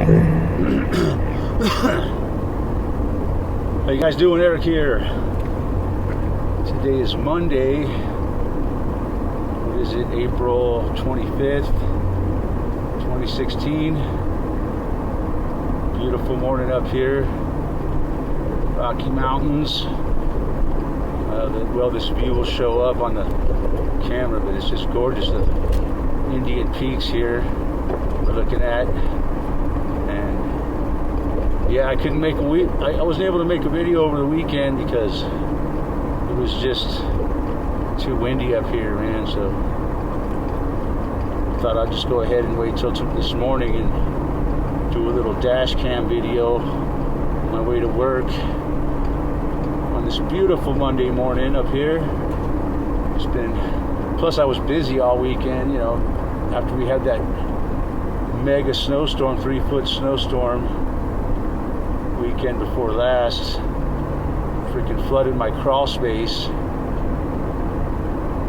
How you guys doing? Eric here. Today is Monday. What is it? April 25th, 2016. Beautiful morning up here. Rocky Mountains. Well, this view will show up on the camera, but it's just gorgeous. The Indian Peaks here we're looking at. Yeah, I couldn't make I wasn't able to make a video over the weekend because it was just too windy up here, man. So I thought I'd just go ahead and wait till this morning and do a little dash cam video on my way to work on this beautiful Monday morning up here. Plus I was busy all weekend, you know, after we had that mega snowstorm, 3-foot snowstorm weekend before last. Freaking flooded my crawl space.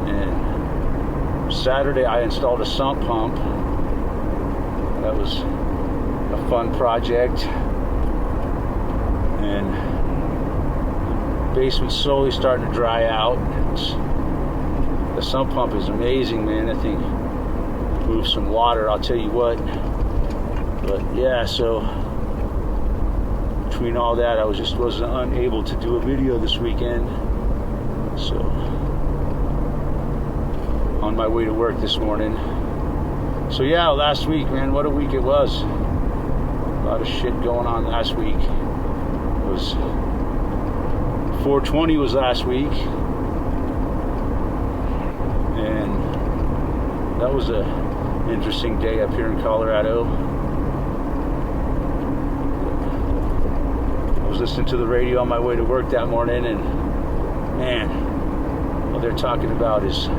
And Saturday I installed a sump pump. That was a fun project. And the basement's slowly starting to dry out. The sump pump is amazing, man. That thing moves some water, I'll tell you what. But yeah, so between all that, I wasn't unable to do a video this weekend. So on my way to work this morning. So yeah, last week, man, what a week it was. A lot of shit going on last week. It was 420 was last week, and that was a interesting day up here in Colorado. Listening to the radio on my way to work that morning, and man, what they're talking about is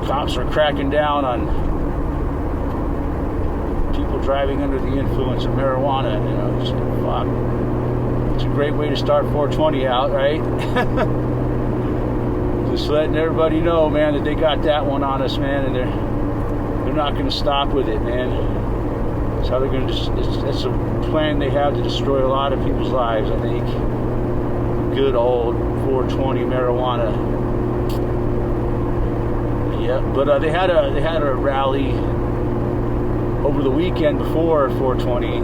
cops are cracking down on people driving under the influence of marijuana. You know, just fuck. It's a great way to start 420 out, right? Just letting everybody know, man, that they got that one on us, man, and they're not going to stop with it, man. It's how they're going to it's a plan they have to destroy a lot of people's lives, I think. Good old 420 marijuana. Yeah, but they had a rally over the weekend before 420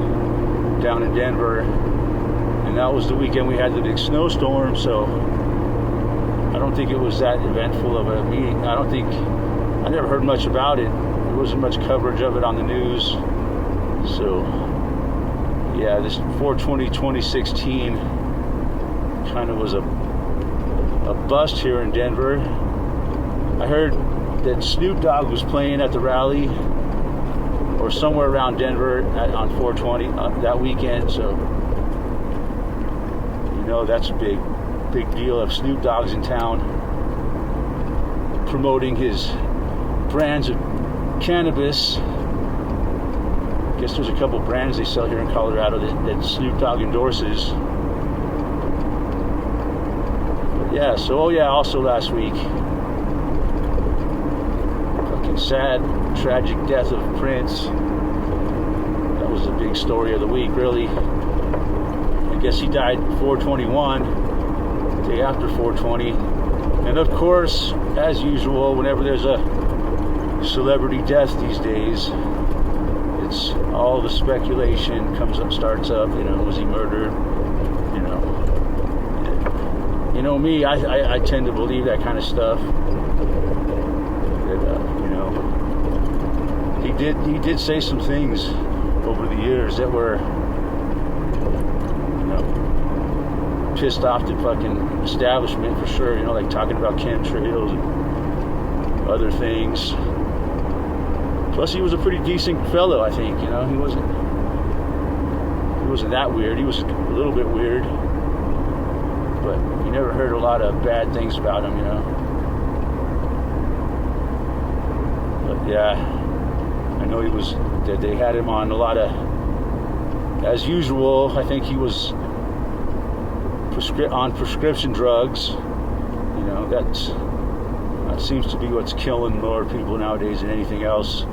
down in Denver, and that was the weekend we had the big snowstorm. So I don't think it was that eventful of a meeting. I never heard much about it. There wasn't much coverage of it on the news. So yeah, this 420 2016 kind of was a bust here in Denver. I heard that Snoop Dogg was playing at the rally or somewhere around Denver on 420 that weekend. So you know, that's a big deal if Snoop Dogg's in town promoting his brands of cannabis. I guess there's a couple brands they sell here in Colorado that Snoop Dogg endorses. But yeah, so also last week, fucking sad, tragic death of Prince. That was the big story of the week, really. I guess he died 421, the day after 420. And of course, as usual, whenever there's a celebrity death these days, it's all the speculation starts up, you know, was he murdered? You know me, I tend to believe that kind of stuff. That, you know, he did say some things over the years that were, you know, pissed off the fucking establishment for sure. You know, like talking about chemtrails and other things. Plus, he was a pretty decent fellow, I think. You know, he wasn't that weird. He was a little bit weird, but you never heard a lot of bad things about him, you know. But yeah, I know that they had him on a lot of, as usual, I think he was on prescription drugs. You know, that seems to be what's killing more people nowadays than anything else.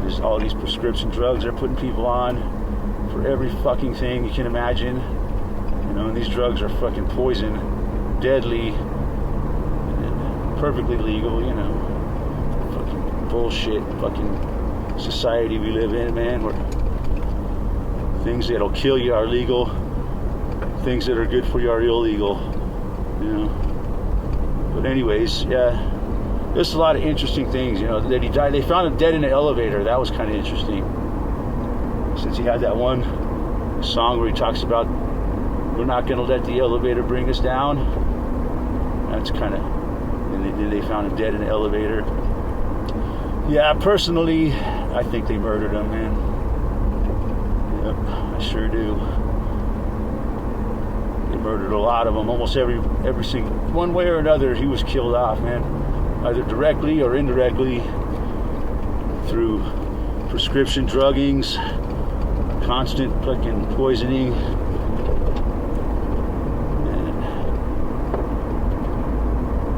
There's all these prescription drugs they're putting people on for every fucking thing you can imagine. And these drugs are fucking poison, deadly, and perfectly legal, Fucking bullshit, fucking society we live in, man, where things that'll kill you are legal, things that are good for you are illegal, But anyways, yeah, there's a lot of interesting things, that he died. They found him dead in an elevator. That was kind of interesting. Since he had that one song where he talks about we're not going to let the elevator bring us down. That's kind of, and they found him dead in the elevator. Yeah, personally, I think they murdered him, man. Yep, I sure do. They murdered a lot of them. Almost every single, one way or another, he was killed off, man. Either directly or indirectly through prescription druggings, constant fucking poisoning.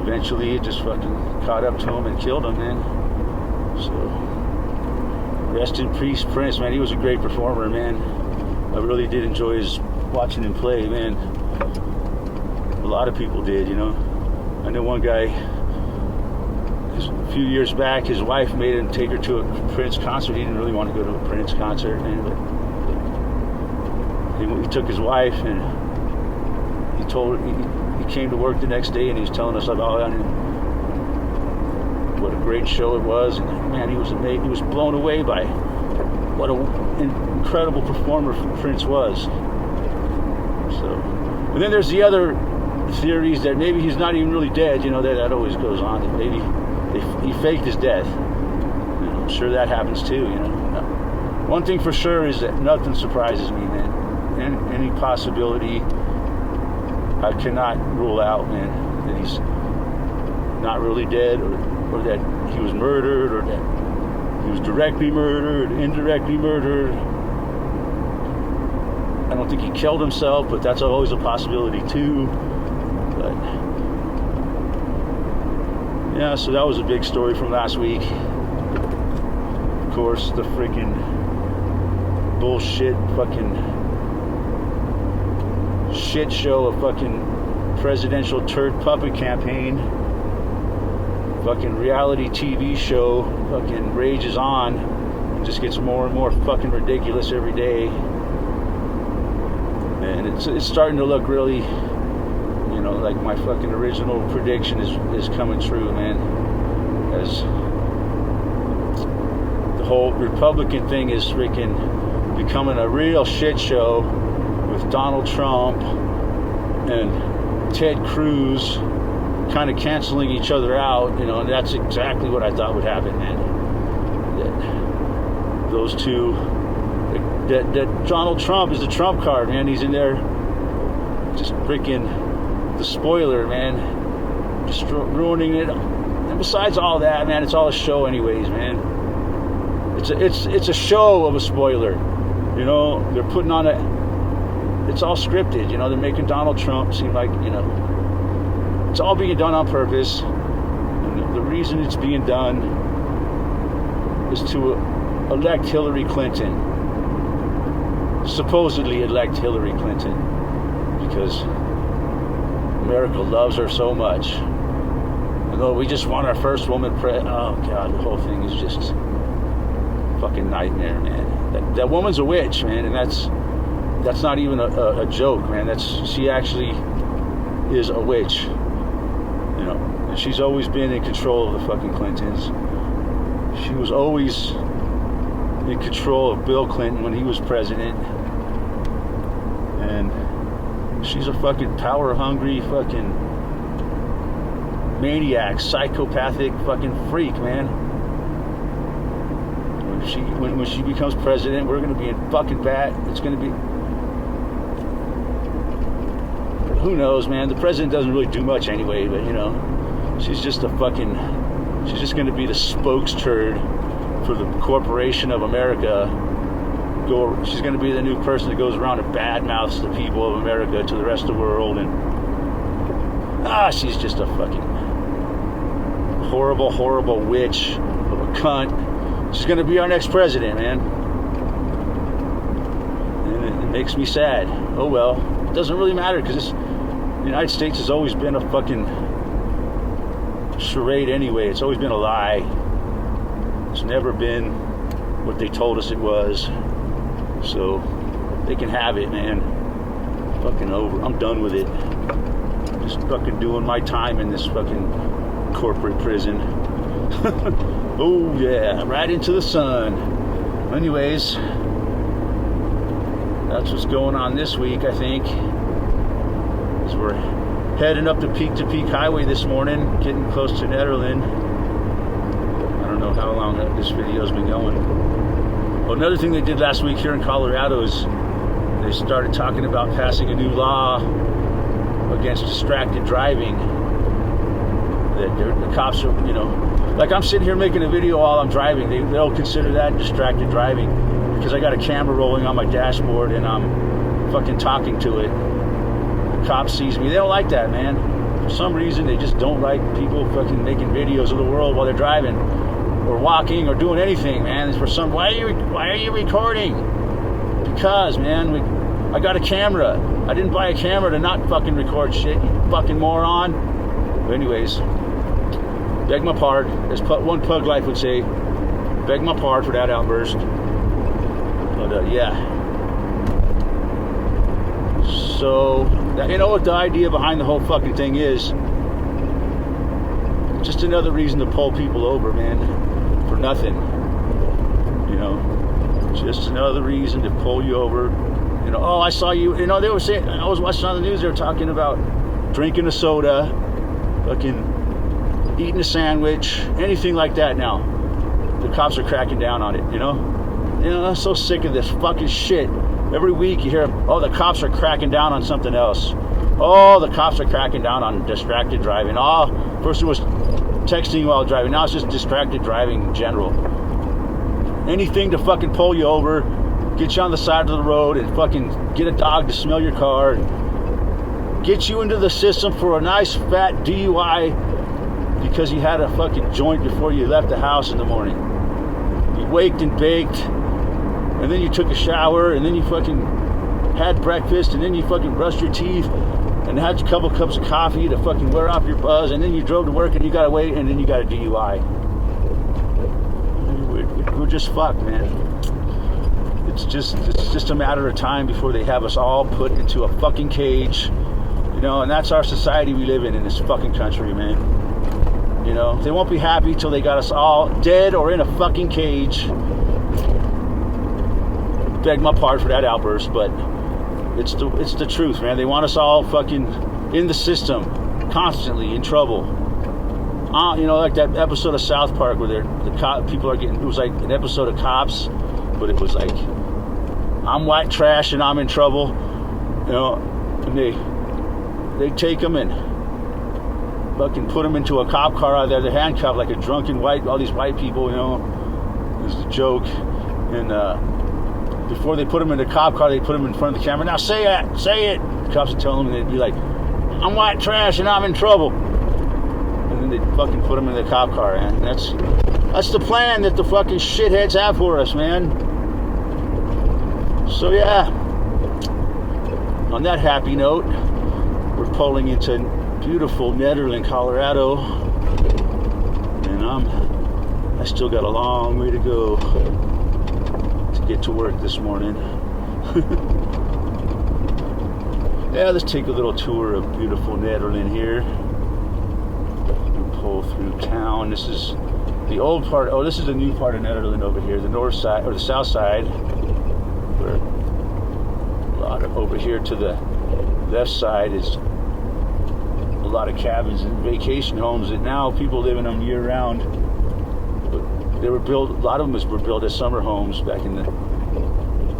Eventually, it just fucking caught up to him and killed him, man. So, rest in peace, Prince, man. He was a great performer, man. I really did enjoy watching him play, man. A lot of people did, I know one guy, a few years back, his wife made him take her to a Prince concert. He didn't really want to go to a Prince concert, man, but he took his wife and he told her, he came to work the next day and he was telling us about what a great show it was, and man, he was amazed. He was blown away by what an incredible performer Prince was. So, and then there's the other theories that maybe he's not even really dead. That always goes on. That maybe he faked his death. I'm sure that happens too. One thing for sure is that nothing surprises me, man. Any possibility I cannot rule out, man, that he's not really dead, or that he was murdered, or that he was directly murdered, indirectly murdered. I don't think he killed himself, but that's always a possibility too. But yeah, so that was a big story from last week. Of course, the freaking bullshit fucking shit show of fucking presidential turd puppet campaign, fucking reality TV show, fucking rages on. It just gets more and more fucking ridiculous every day, and it's starting to look really, like my fucking original prediction is coming true, man. As the whole Republican thing is freaking becoming a real shit show, with Donald Trump and Ted Cruz kind of canceling each other out, and that's exactly what I thought would happen, man. That those two, that Donald Trump is the Trump card, man. He's in there just freaking the spoiler, man, just ruining it. And besides all that, man, it's all a show anyways, man. It's a show of a spoiler, they're putting on it's all scripted, they're making Donald Trump seem like, it's all being done on purpose. And the reason it's being done is to elect Hillary Clinton. Supposedly elect Hillary Clinton. Because America loves her so much. Although we just want our first woman oh God, the whole thing is just fucking nightmare, man. That woman's a witch, man, and that's not even a joke, man. She actually is a witch, and she's always been in control of the fucking Clintons. She was always in control of Bill Clinton when he was president, and she's a fucking power-hungry fucking maniac, psychopathic fucking freak, man. When she becomes president, we're gonna be in fucking bat. It's gonna be, who knows, man. The president doesn't really do much anyway, but she's just she's just gonna be the spokesturd for the corporation of America. She's gonna be the new person that goes around and badmouths the people of America to the rest of the world, and she's just a fucking horrible witch of a cunt, She's going to be our next president, man. And it makes me sad. Oh well, it doesn't really matter because the United States has always been a fucking charade anyway. It's always been a lie. It's never been what they told us it was. So they can have it, man. Fucking over. I'm done with it. Just fucking doing my time in this fucking corporate prison. Oh yeah, right into the sun. Anyways, that's what's going on this week, I think. As we're heading up the Peak Highway this morning, getting close to Nederland. I don't know how long this video's been going. Well, another thing they did last week here in Colorado is they started talking about passing a new law against distracted driving. That the cops are, like I'm sitting here making a video while I'm driving. They'll consider that distracted driving because I got a camera rolling on my dashboard and I'm fucking talking to it. The cop sees me. They don't like that, man. For some reason, they just don't like people fucking making videos of the world while they're driving or walking or doing anything, man. It's for some. Why are you recording? Because, man, I got a camera. I didn't buy a camera to not fucking record shit, you fucking moron. But anyways, beg my pardon. As one Pug Life would say, beg my pardon for that outburst. But yeah. So, you know what the idea behind the whole fucking thing is? Just another reason to pull people over, man. For nothing. Just another reason to pull you over. Oh, I saw you. They were saying, I was watching on the news, they were talking about drinking a soda, fucking eating a sandwich, anything like that now. The cops are cracking down on it, I'm so sick of this fucking shit. Every week you hear, oh, the cops are cracking down on something else. Oh, the cops are cracking down on distracted driving. Oh, first it was texting while driving. Now it's just distracted driving in general. Anything to fucking pull you over, get you on the side of the road and fucking get a dog to smell your car and get you into the system for a nice fat DUI because you had a fucking joint before you left the house in the morning. You waked and baked, and then you took a shower, and then you fucking had breakfast, and then you fucking brushed your teeth and had a couple cups of coffee to fucking wear off your buzz, and then you drove to work and you gotta wait, and then you got a DUI. We're just fucked, man. It's just a matter of time before they have us all put into a fucking cage, and that's our society we live in this fucking country, man. They won't be happy till they got us all dead or in a fucking cage. Beg my pardon for that outburst, but it's the truth, man. They want us all fucking in the system, constantly in trouble. Like that episode of South Park where people are getting. It was like an episode of Cops, but it was like, I'm white trash and I'm in trouble, and they take them and fucking put them into a cop car out there. They're handcuffed like a drunken all these white people, It was a joke, and before they put them in the cop car, they put them in front of the camera. Now say it. The cops would tell them, and they'd be like, I'm white trash and I'm in trouble. And then they'd fucking put them in the cop car, and that's the plan that the fucking shitheads have for us, man. So yeah, on that happy note, we're pulling into beautiful Nederland, Colorado, and I still got a long way to go to get to work this morning. Yeah, let's take a little tour of beautiful Nederland here. Pull through town. This is the old part. Oh, this is the new part of Nederland over here, the north side or the south side. Where a lot of over here to the left side is a lot of cabins and vacation homes that now people live in them year round. But they were built. A lot of them were built as summer homes back in the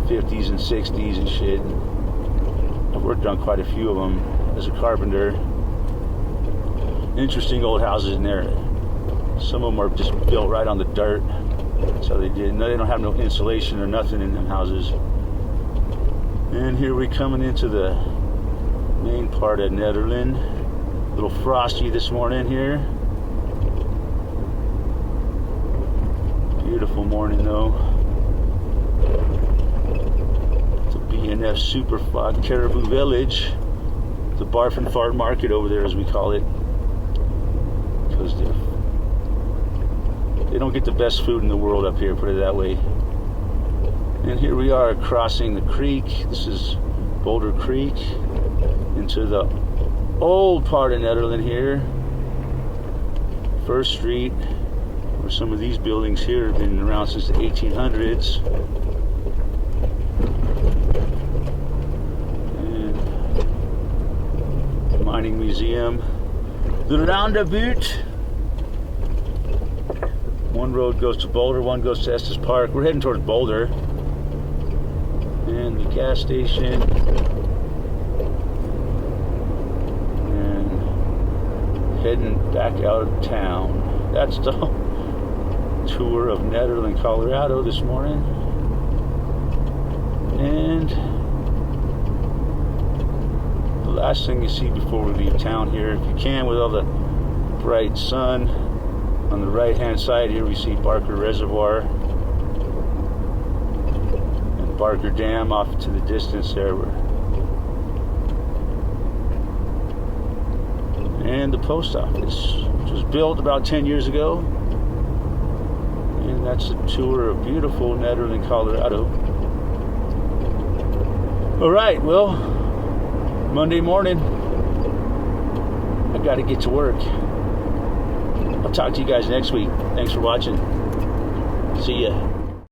50s and 60s and shit. I've worked on quite a few of them as a carpenter. Interesting old houses in there. Some of them are just built right on the dirt. That's how they did. No, they don't have no insulation or nothing in them houses. And here we're coming into the main part of Nederland. A little frosty this morning here. Beautiful morning though. It's a B&F Super Fog Caribou Village. The Barf and Fart Market over there, as we call it, because they don't get the best food in the world up here, put it that way. And here we are crossing the creek. This is Boulder Creek into the old part of Nederland here. First Street, where some of these buildings here have been around since the 1800s. And Mining Museum. The Roundabout. One road goes to Boulder, one goes to Estes Park. We're heading towards Boulder. And the gas station. And heading back out of town. That's the tour of Nederland, Colorado this morning. And the last thing you see before we leave town here, if you can, with all the bright sun, on the right hand side here we see Barker Reservoir and Barker Dam off to the distance there. And the post office, which was built about 10 years ago. And that's a tour of beautiful Nederland, Colorado. All right, well, Monday morning, I got to get to work. I'll talk to you guys next week. Thanks for watching. See ya.